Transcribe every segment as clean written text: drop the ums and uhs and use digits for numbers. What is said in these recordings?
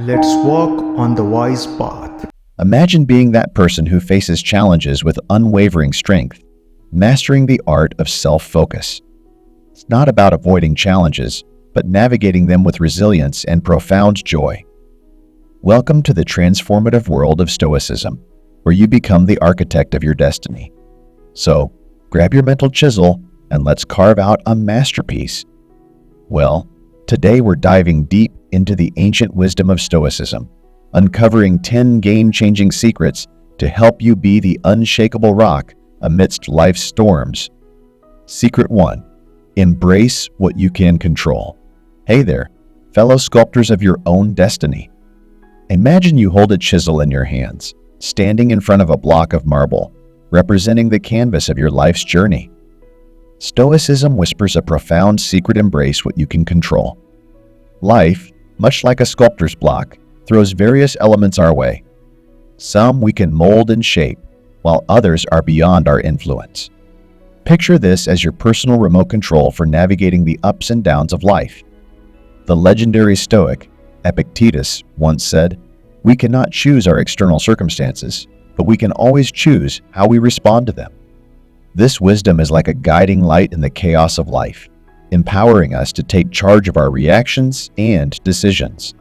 Let's walk on the wise path. Imagine being that person who faces challenges with unwavering strength, mastering the art of self-focus. It's not about avoiding challenges, but navigating them with resilience and profound joy. Welcome to the transformative world of Stoicism, where you become the architect of your destiny. So, grab your mental chisel and let's carve out a masterpiece. Well, today we're diving deep into the ancient wisdom of Stoicism, uncovering 10 game-changing secrets to help you be the unshakable rock amidst life's storms. Secret 1. Embrace what you can control. Hey there, fellow sculptors of your own destiny. Imagine you hold a chisel in your hands, standing in front of a block of marble, representing the canvas of your life's journey. Stoicism whispers a profound secret: embrace what you can control. Life, much like a sculptor's block, throws various elements our way. Some we can mold and shape, while others are beyond our influence. Picture this as your personal remote control for navigating the ups and downs of life. The legendary Stoic, Epictetus, once said, "We cannot choose our external circumstances, but we can always choose how we respond to them." This wisdom is like a guiding light in the chaos of life, empowering us to take charge of our reactions and decisions.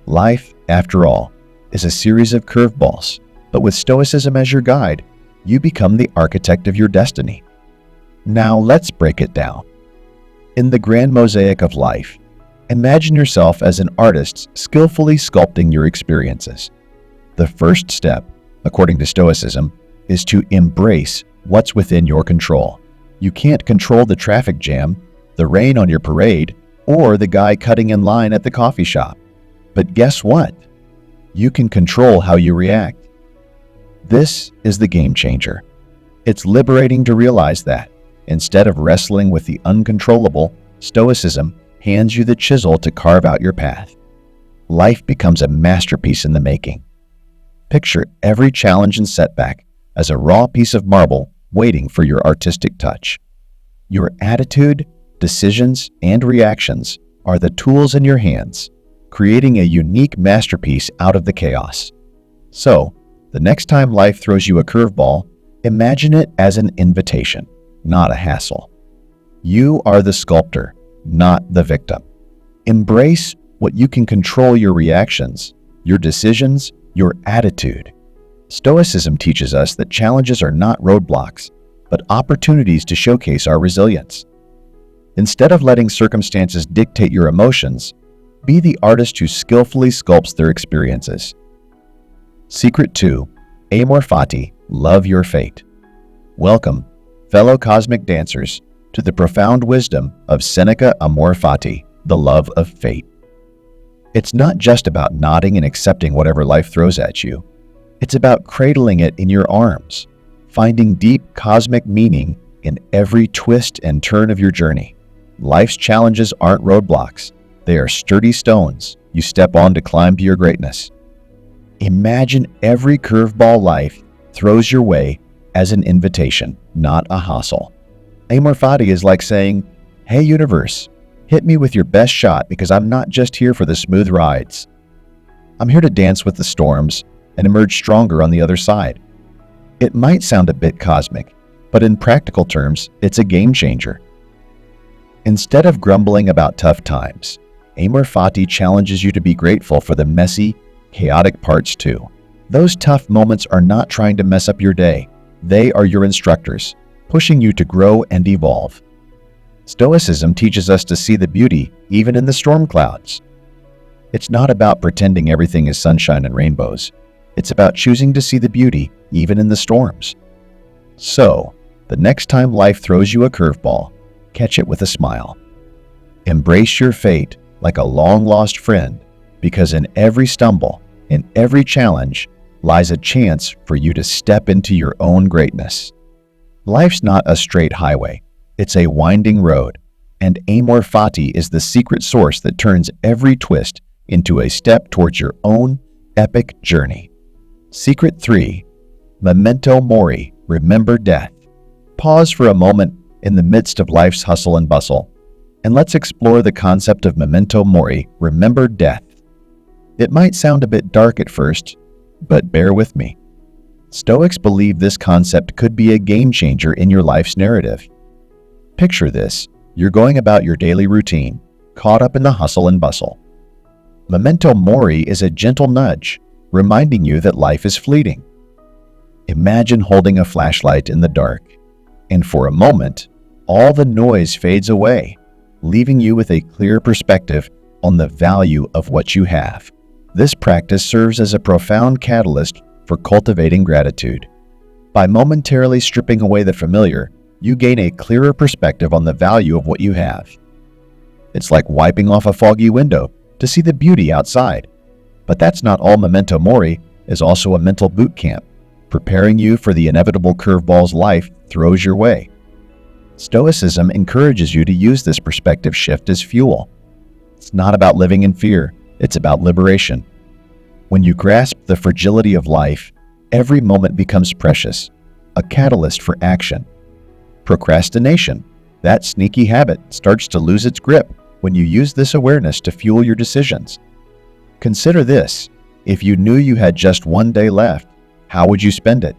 Life, after all, is a series of curveballs, but with Stoicism as your guide, you become the architect of your destiny. Now let's break it down. In the grand mosaic of life, imagine yourself as an artist skillfully sculpting your experiences. The first step, according to Stoicism, is to embrace what's within your control. You can't control the traffic jam, the rain on your parade, or the guy cutting in line at the coffee shop. But guess what? You can control how you react. This is the game changer. It's liberating to realize that, instead of wrestling with the uncontrollable, Stoicism hands you the chisel to carve out your path. Life becomes a masterpiece in the making. Picture every challenge and setback as a raw piece of marble waiting for your artistic touch. Your attitude, decisions, and reactions are the tools in your hands, creating a unique masterpiece out of the chaos. So, the next time life throws you a curveball, imagine it as an invitation, not a hassle. You are the sculptor, not the victim. Embrace what you can control: your reactions, your decisions, your attitude. Stoicism teaches us that challenges are not roadblocks, but opportunities to showcase our resilience. Instead of letting circumstances dictate your emotions, be the artist who skillfully sculpts their experiences. Secret 2. Amor Fati, love your fate. Welcome, fellow cosmic dancers, to the profound wisdom of Seneca, Amor Fati, the love of fate. It's not just about nodding and accepting whatever life throws at you. It's about cradling it in your arms, finding deep cosmic meaning in every twist and turn of your journey. Life's challenges aren't roadblocks. They are sturdy stones you step on to climb to your greatness. Imagine every curveball life throws your way as an invitation, not a hassle. Amor Fati is like saying, "Hey universe, hit me with your best shot because I'm not just here for the smooth rides. I'm here to dance with the storms and emerge stronger on the other side." It might sound a bit cosmic, but in practical terms, it's a game changer. Instead of grumbling about tough times, Amor Fati challenges you to be grateful for the messy, chaotic parts too. Those tough moments are not trying to mess up your day. They are your instructors, pushing you to grow and evolve. Stoicism teaches us to see the beauty even in the storm clouds. It's not about pretending everything is sunshine and rainbows. It's about choosing to see the beauty even in the storms. So, the next time life throws you a curveball, catch it with a smile. Embrace your fate like a long-lost friend, because in every stumble, in every challenge, lies a chance for you to step into your own greatness. Life's not a straight highway. It's a winding road, and Amor Fati is the secret source that turns every twist into a step towards your own epic journey. Secret 3. Momento Mori, remember death. Pause for a moment in the midst of life's hustle and bustle, and let's explore the concept of Memento Mori, remember death. It might sound a bit dark at first, but bear with me. Stoics believe this concept could be a game changer in your life's narrative. Picture this: you're going about your daily routine, caught up in the hustle and bustle. Momento Mori is a gentle nudge, reminding you that life is fleeting. Imagine holding a flashlight in the dark, and for a moment, all the noise fades away, leaving you with a clear perspective on the value of what you have. This practice serves as a profound catalyst for cultivating gratitude. By momentarily stripping away the familiar, you gain a clearer perspective on the value of what you have. It's like wiping off a foggy window to see the beauty outside. But that's not all. Memento Mori is also a mental boot camp, preparing you for the inevitable curveballs life throws your way. Stoicism encourages you to use this perspective shift as fuel. It's not about living in fear, it's about liberation. When you grasp the fragility of life, every moment becomes precious, a catalyst for action. Procrastination, that sneaky habit, starts to lose its grip when you use this awareness to fuel your decisions. Consider this: if you knew you had just one day left, how would you spend it?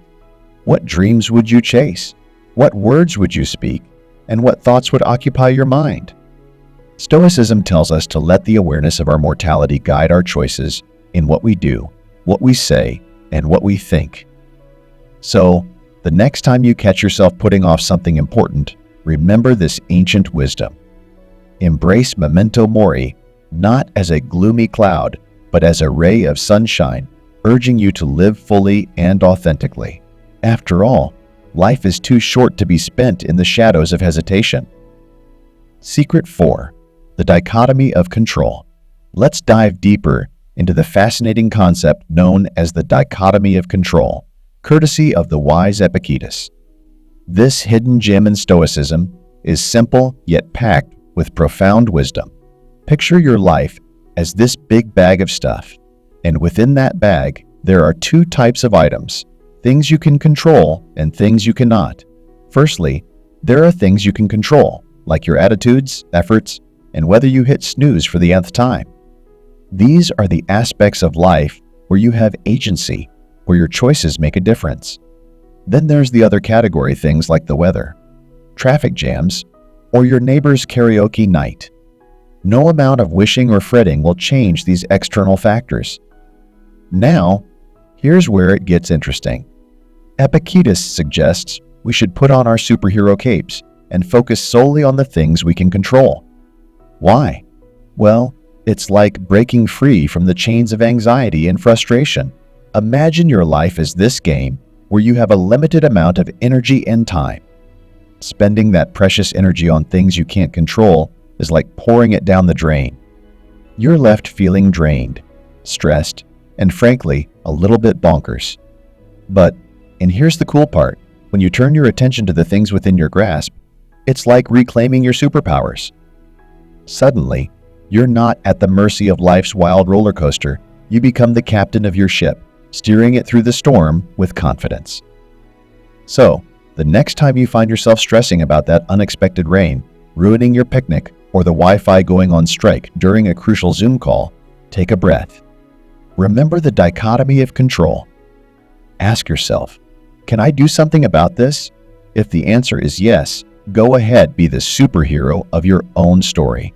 What dreams would you chase? What words would you speak? And what thoughts would occupy your mind? Stoicism tells us to let the awareness of our mortality guide our choices in what we do, what we say, and what we think. So, the next time you catch yourself putting off something important, remember this ancient wisdom. Embrace Memento Mori, not as a gloomy cloud, but as a ray of sunshine, urging you to live fully and authentically. After all, life is too short to be spent in the shadows of hesitation. Secret 4. The Dichotomy of Control. Let's dive deeper into the fascinating concept known as the Dichotomy of Control, courtesy of the wise Epictetus. This hidden gem in Stoicism is simple yet packed with profound wisdom. Picture your life as this big bag of stuff, and within that bag, there are two types of items: things you can control and things you cannot. Firstly, there are things you can control, like your attitudes, efforts, and whether you hit snooze for the nth time. These are the aspects of life where you have agency, where your choices make a difference. Then there's the other category: things like the weather, traffic jams, or your neighbor's karaoke night. No amount of wishing or fretting will change these external factors. Now, here's where it gets interesting. Epictetus suggests we should put on our superhero capes and focus solely on the things we can control. Why? Well, it's like breaking free from the chains of anxiety and frustration. Imagine your life as this game where you have a limited amount of energy and time. Spending that precious energy on things you can't control is like pouring it down the drain. You're left feeling drained, stressed, and frankly, a little bit bonkers. But, and here's the cool part, when you turn your attention to the things within your grasp, it's like reclaiming your superpowers. Suddenly, you're not at the mercy of life's wild roller coaster. You become the captain of your ship, steering it through the storm with confidence. So, the next time you find yourself stressing about that unexpected rain, ruining your picnic, or the Wi-Fi going on strike during a crucial Zoom call, take a breath. Remember the dichotomy of control. Ask yourself, can I do something about this? If the answer is yes, go ahead, be the superhero of your own story.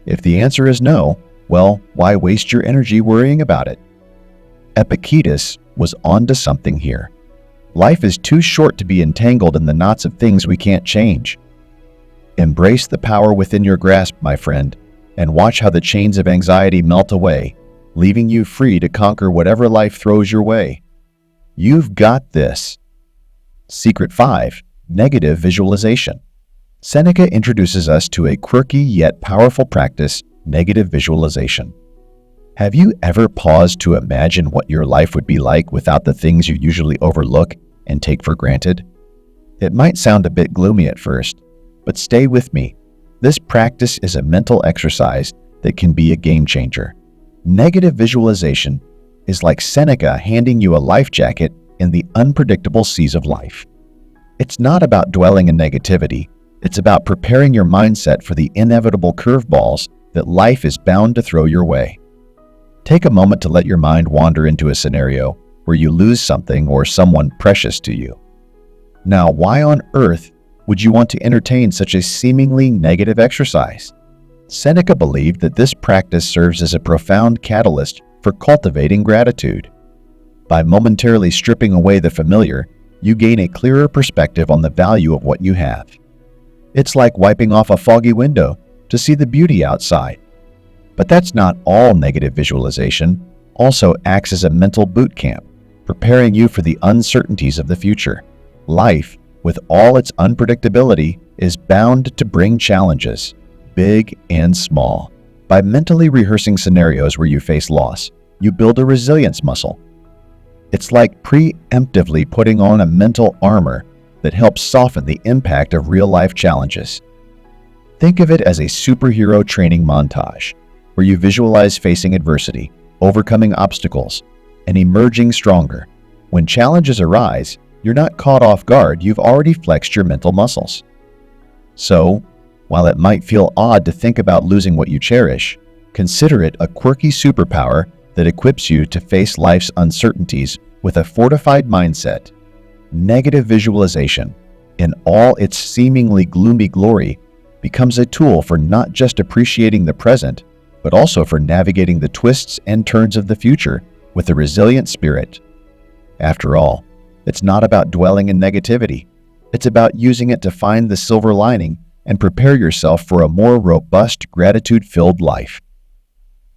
If the answer is no, well, why waste your energy worrying about it? Epictetus was onto something here. Life is too short to be entangled in the knots of things we can't change. Embrace the power within your grasp, my friend, and watch how the chains of anxiety melt away, leaving you free to conquer whatever life throws your way. You've got this. Secret 5. Negative visualization. Seneca introduces us to a quirky yet powerful practice, negative visualization. Have you ever paused to imagine what your life would be like without the things you usually overlook and take for granted? It might sound a bit gloomy at first, but stay with me. This practice is a mental exercise that can be a game changer. Negative visualization is like Seneca handing you a life jacket in the unpredictable seas of life. It's not about dwelling in negativity. It's about preparing your mindset for the inevitable curveballs that life is bound to throw your way. Take a moment to let your mind wander into a scenario where you lose something or someone precious to you. Now, why on earth would you want to entertain such a seemingly negative exercise? Seneca believed that this practice serves as a profound catalyst for cultivating gratitude. By momentarily stripping away the familiar, you gain a clearer perspective on the value of what you have. It's like wiping off a foggy window to see the beauty outside. But that's not all negative visualization. Also acts as a mental boot camp, preparing you for the uncertainties of the future. Life, with all its unpredictability, is bound to bring challenges, big and small. By mentally rehearsing scenarios where you face loss, you build a resilience muscle. It's like preemptively putting on a mental armor that helps soften the impact of real-life challenges. Think of it as a superhero training montage, where you visualize facing adversity, overcoming obstacles, and emerging stronger. When challenges arise, you're not caught off guard, you've already flexed your mental muscles. So, while it might feel odd to think about losing what you cherish, consider it a quirky superpower that equips you to face life's uncertainties with a fortified mindset. Negative visualization, in all its seemingly gloomy glory, becomes a tool for not just appreciating the present, but also for navigating the twists and turns of the future with a resilient spirit. After all, it's not about dwelling in negativity. It's about using it to find the silver lining and prepare yourself for a more robust, gratitude-filled life.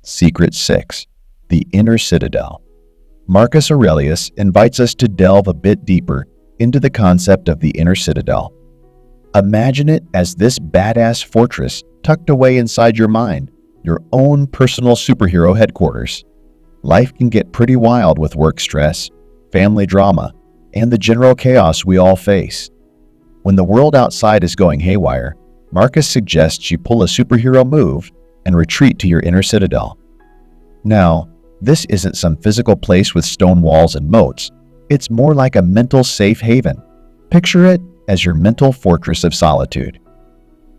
Secret 6. The Inner Citadel. Marcus Aurelius invites us to delve a bit deeper into the concept of the inner citadel. Imagine it as this badass fortress tucked away inside your mind, your own personal superhero headquarters. Life can get pretty wild with work stress, family drama, and the general chaos we all face. When the world outside is going haywire, Marcus suggests you pull a superhero move and retreat to your inner citadel. Now, this isn't some physical place with stone walls and moats. It's more like a mental safe haven. Picture it as your mental fortress of solitude.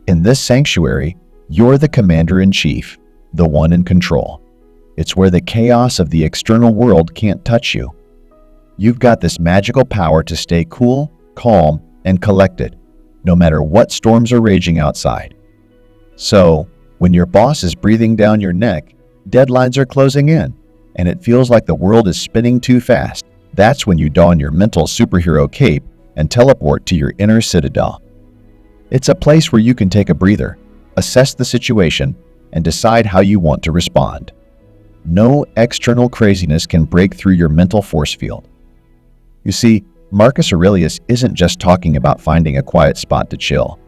In this sanctuary, you're the commander-in-chief, the one in control. It's where the chaos of the external world can't touch you. You've got this magical power to stay cool, calm, and collected, no matter what storms are raging outside. So, when your boss is breathing down your neck, deadlines are closing in, and it feels like the world is spinning too fast, that's when you don your mental superhero cape and teleport to your inner citadel. It's a place where you can take a breather, assess the situation, and decide how you want to respond. No external craziness can break through your mental force field. You see, Marcus Aurelius isn't just talking about finding a quiet spot to chill.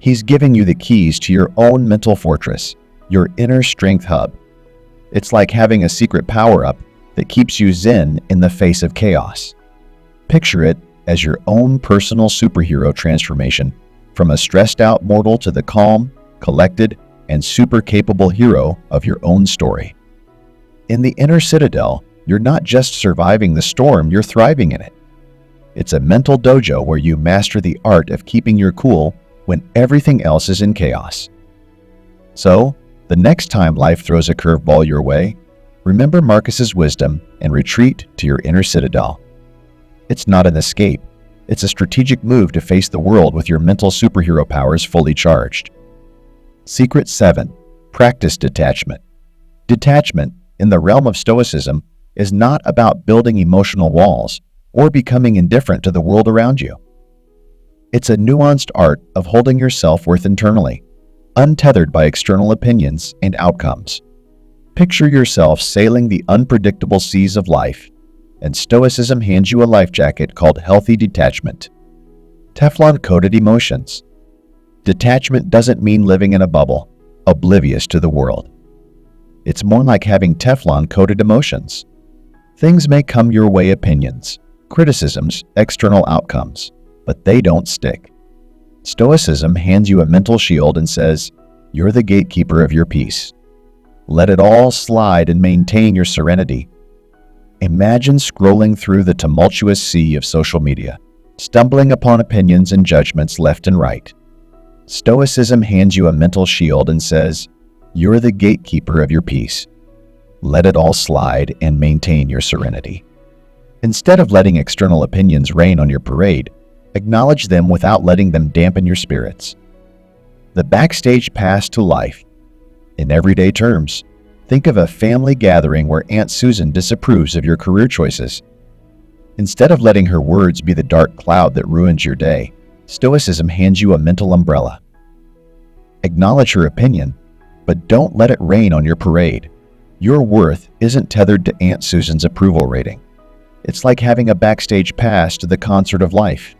He's giving you the keys to your own mental fortress, your inner strength hub. It's like having a secret power-up that keeps you zen in the face of chaos. Picture it as your own personal superhero transformation, from a stressed-out mortal to the calm, collected, and super-capable hero of your own story. In the inner citadel, you're not just surviving the storm, you're thriving in it. It's a mental dojo where you master the art of keeping your cool when everything else is in chaos. So, the next time life throws a curveball your way, remember Marcus's wisdom and retreat to your inner citadel. It's not an escape. It's a strategic move to face the world with your mental superhero powers fully charged. Secret 7. Practice detachment. Detachment, in the realm of Stoicism, is not about building emotional walls or becoming indifferent to the world around you. It's a nuanced art of holding your self-worth internally, untethered by external opinions and outcomes. Picture yourself sailing the unpredictable seas of life, and Stoicism hands you a life jacket called healthy detachment. Teflon-coated emotions. Detachment doesn't mean living in a bubble, oblivious to the world. It's more like having Teflon-coated emotions. Things may come your way, opinions, criticisms, external outcomes, but they don't stick. Stoicism hands you a mental shield and says, you're the gatekeeper of your peace. Let it all slide and maintain your serenity. Imagine scrolling through the tumultuous sea of social media, stumbling upon opinions and judgments left and right. Stoicism hands you a mental shield and says, you're the gatekeeper of your peace. let it all slide and maintain your serenity. Instead of letting external opinions rain on your parade, acknowledge them without letting them dampen your spirits. The backstage pass to life. In everyday terms, think of a family gathering where Aunt Susan disapproves of your career choices. Instead of letting her words be the dark cloud that ruins your day, Stoicism hands you a mental umbrella. Acknowledge her opinion, but don't let it rain on your parade. Your worth isn't tethered to Aunt Susan's approval rating. It's like having a backstage pass to the concert of life.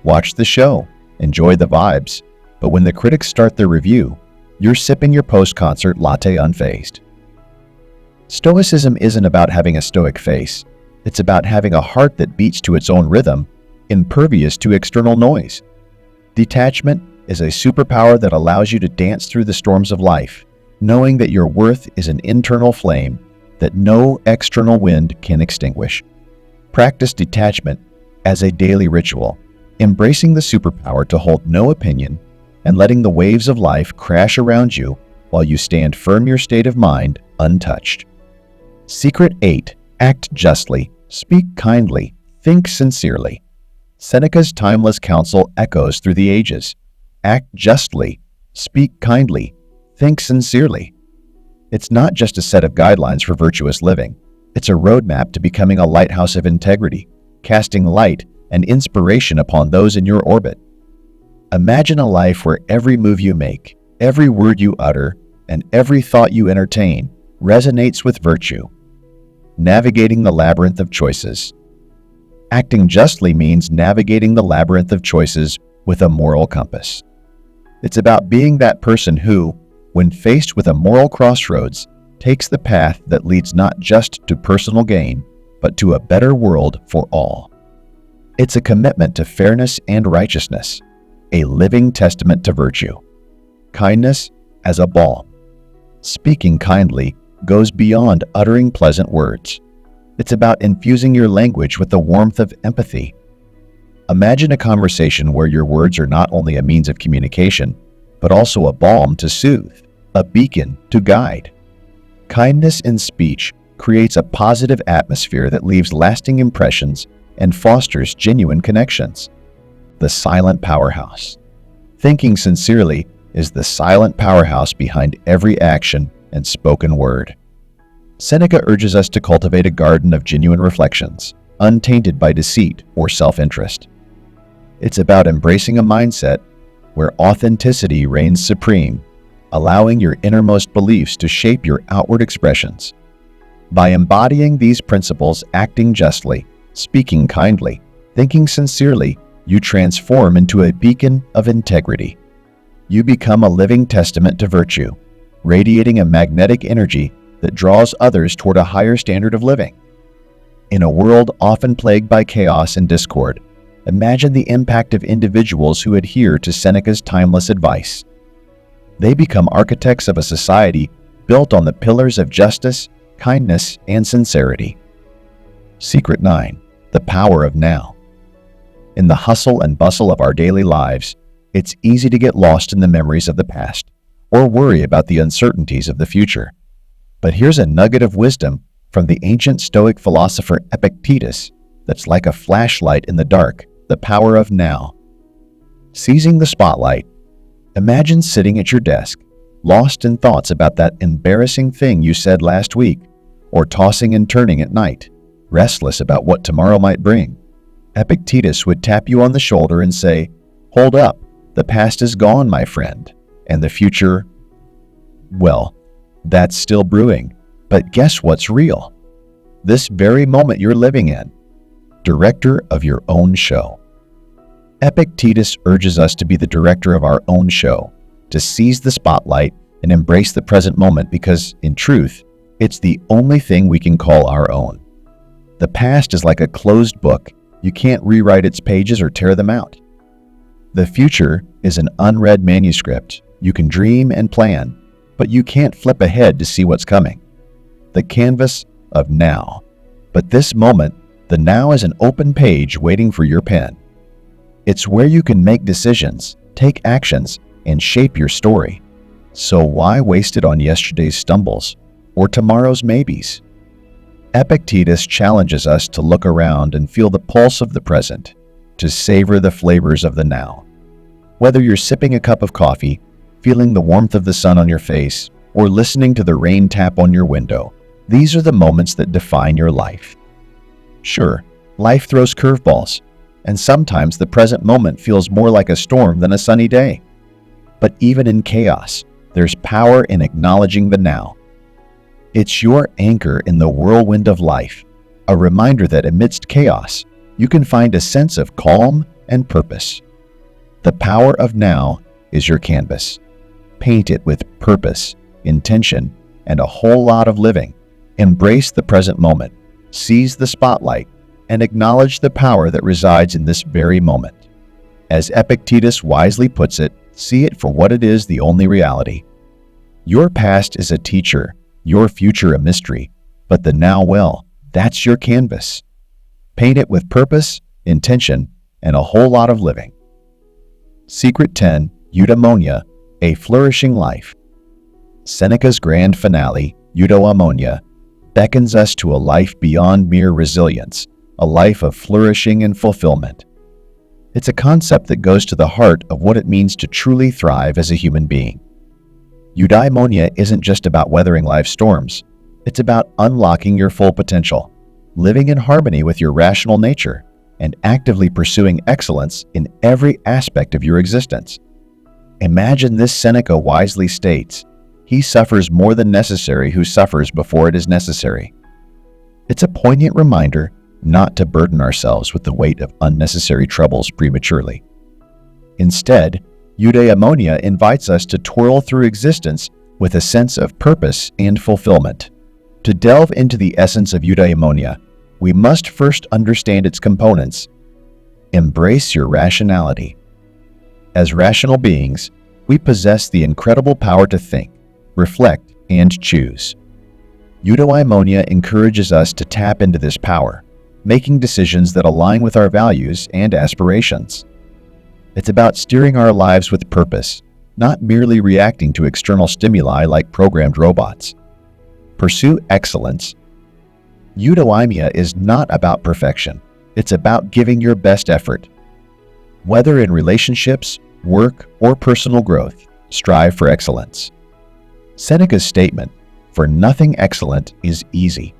Watch the show, enjoy the vibes, but when the critics start their review, you're sipping your post-concert latte unfazed. Stoicism isn't about having a stoic face. It's about having a heart that beats to its own rhythm, impervious to external noise. Detachment is a superpower that allows you to dance through the storms of life, knowing that your worth is an internal flame that no external wind can extinguish. Practice detachment as a daily ritual, embracing the superpower to hold no opinion and letting the waves of life crash around you while you stand firm your state of mind untouched. Secret 8. Act justly, speak kindly, think sincerely. Seneca's timeless counsel echoes through the ages. Act justly, speak kindly, think sincerely. It's not just a set of guidelines for virtuous living. It's a roadmap to becoming a lighthouse of integrity, casting light and inspiration upon those in your orbit. Imagine a life where every move you make, every word you utter, and every thought you entertain resonates with virtue. Navigating the labyrinth of choices. Acting justly means navigating the labyrinth of choices with a moral compass. It's about being that person who, when faced with a moral crossroads, takes the path that leads not just to personal gain, but to a better world for all. It's a commitment to fairness and righteousness, a living testament to virtue. Kindness as a balm. Speaking kindly goes beyond uttering pleasant words. It's about infusing your language with the warmth of empathy. Imagine a conversation where your words are not only a means of communication, but also a balm to soothe, a beacon to guide. Kindness in speech creates a positive atmosphere that leaves lasting impressions and fosters genuine connections. The silent powerhouse. Thinking sincerely is the silent powerhouse behind every action and spoken word. Seneca urges us to cultivate a garden of genuine reflections, untainted by deceit or self-interest. It's about embracing a mindset where authenticity reigns supreme, allowing your innermost beliefs to shape your outward expressions. By embodying these principles, acting justly, speaking kindly, thinking sincerely, you transform into a beacon of integrity. You become a living testament to virtue, radiating a magnetic energy that draws others toward a higher standard of living. In a world often plagued by chaos and discord, imagine the impact of individuals who adhere to Seneca's timeless advice. They become architects of a society built on the pillars of justice, kindness, and sincerity. Secret 9. The power of now. In the hustle and bustle of our daily lives, it's easy to get lost in the memories of the past or worry about the uncertainties of the future. But here's a nugget of wisdom from the ancient Stoic philosopher Epictetus that's like a flashlight in the dark, the power of now. Seizing the spotlight, imagine sitting at your desk, lost in thoughts about that embarrassing thing you said last week, or tossing and turning at night, restless about what tomorrow might bring. Epictetus would tap you on the shoulder and say, "Hold up, the past is gone, my friend, and the future, well, that's still brewing. But guess what's real? This very moment you're living in. Director of your own show." Epictetus urges us to be the director of our own show, to seize the spotlight and embrace the present moment because, in truth, it's the only thing we can call our own. The past is like a closed book. You can't rewrite its pages or tear them out. The future is an unread manuscript. You can dream and plan, but you can't flip ahead to see what's coming. The canvas of now. But this moment, the now is an open page waiting for your pen. It's where you can make decisions, take actions, and shape your story. So why waste it on yesterday's stumbles? or tomorrow's maybes. Epictetus challenges us to look around and feel the pulse of the present, to savor the flavors of the now. Whether you're sipping a cup of coffee, feeling the warmth of the sun on your face, or listening to the rain tap on your window, these are the moments that define your life. Sure, life throws curveballs, and sometimes the present moment feels more like a storm than a sunny day. But even in chaos, there's power in acknowledging the now. It's your anchor in the whirlwind of life, a reminder that amidst chaos, you can find a sense of calm and purpose. The power of now is your canvas. Paint it with purpose, intention, and a whole lot of living. Embrace the present moment, seize the spotlight, and acknowledge the power that resides in this very moment. As Epictetus wisely puts it, see it for what it is, the only reality. Your past is a teacher, your future a mystery, but the now, well, that's your canvas. Paint it with purpose, intention, and a whole lot of living. Secret 10, Eudaimonia, a flourishing life. Seneca's grand finale, eudaimonia, beckons us to a life beyond mere resilience, a life of flourishing and fulfillment. It's a concept that goes to the heart of what it means to truly thrive as a human being. Eudaimonia isn't just about weathering life's storms. It's about unlocking your full potential, living in harmony with your rational nature, and actively pursuing excellence in every aspect of your existence. Imagine this. Seneca wisely states, "He suffers more than necessary who suffers before it is necessary." It's a poignant reminder not to burden ourselves with the weight of unnecessary troubles prematurely. Instead, eudaimonia invites us to twirl through existence with a sense of purpose and fulfillment. To delve into the essence of eudaimonia, we must first understand its components. Embrace your rationality. As rational beings, we possess the incredible power to think, reflect, and choose. Eudaimonia encourages us to tap into this power, making decisions that align with our values and aspirations. It's about steering our lives with purpose, not merely reacting to external stimuli like programmed robots. Pursue excellence. Eudaimonia is not about perfection. It's about giving your best effort. Whether in relationships, work, or personal growth, strive for excellence. Seneca's statement, "For nothing excellent is easy,"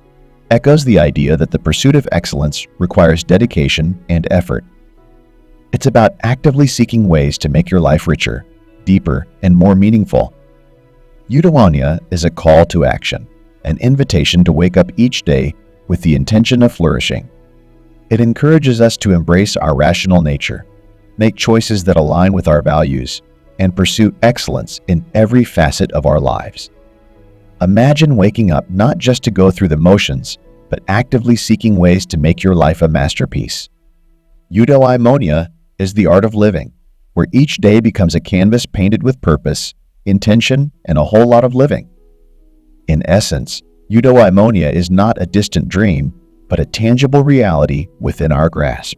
echoes the idea that the pursuit of excellence requires dedication and effort. It's about actively seeking ways to make your life richer, deeper, and more meaningful. Eudaimonia is a call to action, an invitation to wake up each day with the intention of flourishing. It encourages us to embrace our rational nature, make choices that align with our values, and pursue excellence in every facet of our lives. Imagine waking up not just to go through the motions, but actively seeking ways to make your life a masterpiece. Eudaimonia is the art of living, where each day becomes a canvas painted with purpose, intention, and a whole lot of living. In essence, eudaimonia is not a distant dream, but a tangible reality within our grasp.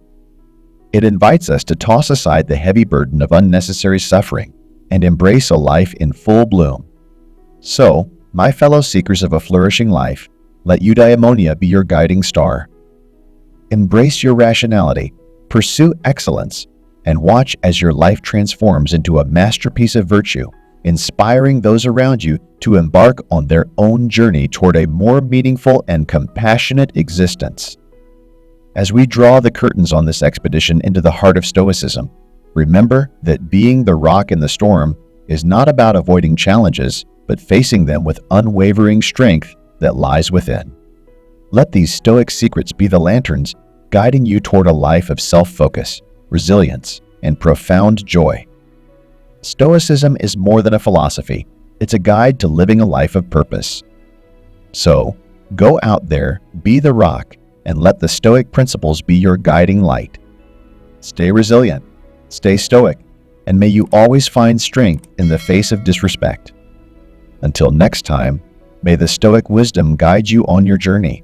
It invites us to toss aside the heavy burden of unnecessary suffering and embrace a life in full bloom. So, my fellow seekers of a flourishing life, let eudaimonia be your guiding star. Embrace your rationality, pursue excellence, and watch as your life transforms into a masterpiece of virtue, inspiring those around you to embark on their own journey toward a more meaningful and compassionate existence. As we draw the curtains on this expedition into the heart of Stoicism, remember that being the rock in the storm is not about avoiding challenges, but facing them with unwavering strength that lies within. Let these Stoic secrets be the lanterns guiding you toward a life of self-focus, resilience, and profound joy. Stoicism is more than a philosophy. It's a guide to living a life of purpose. So, go out there, be the rock, and let the Stoic principles be your guiding light. Stay resilient, stay stoic, and may you always find strength in the face of disrespect. Until next time, may the Stoic wisdom guide you on your journey.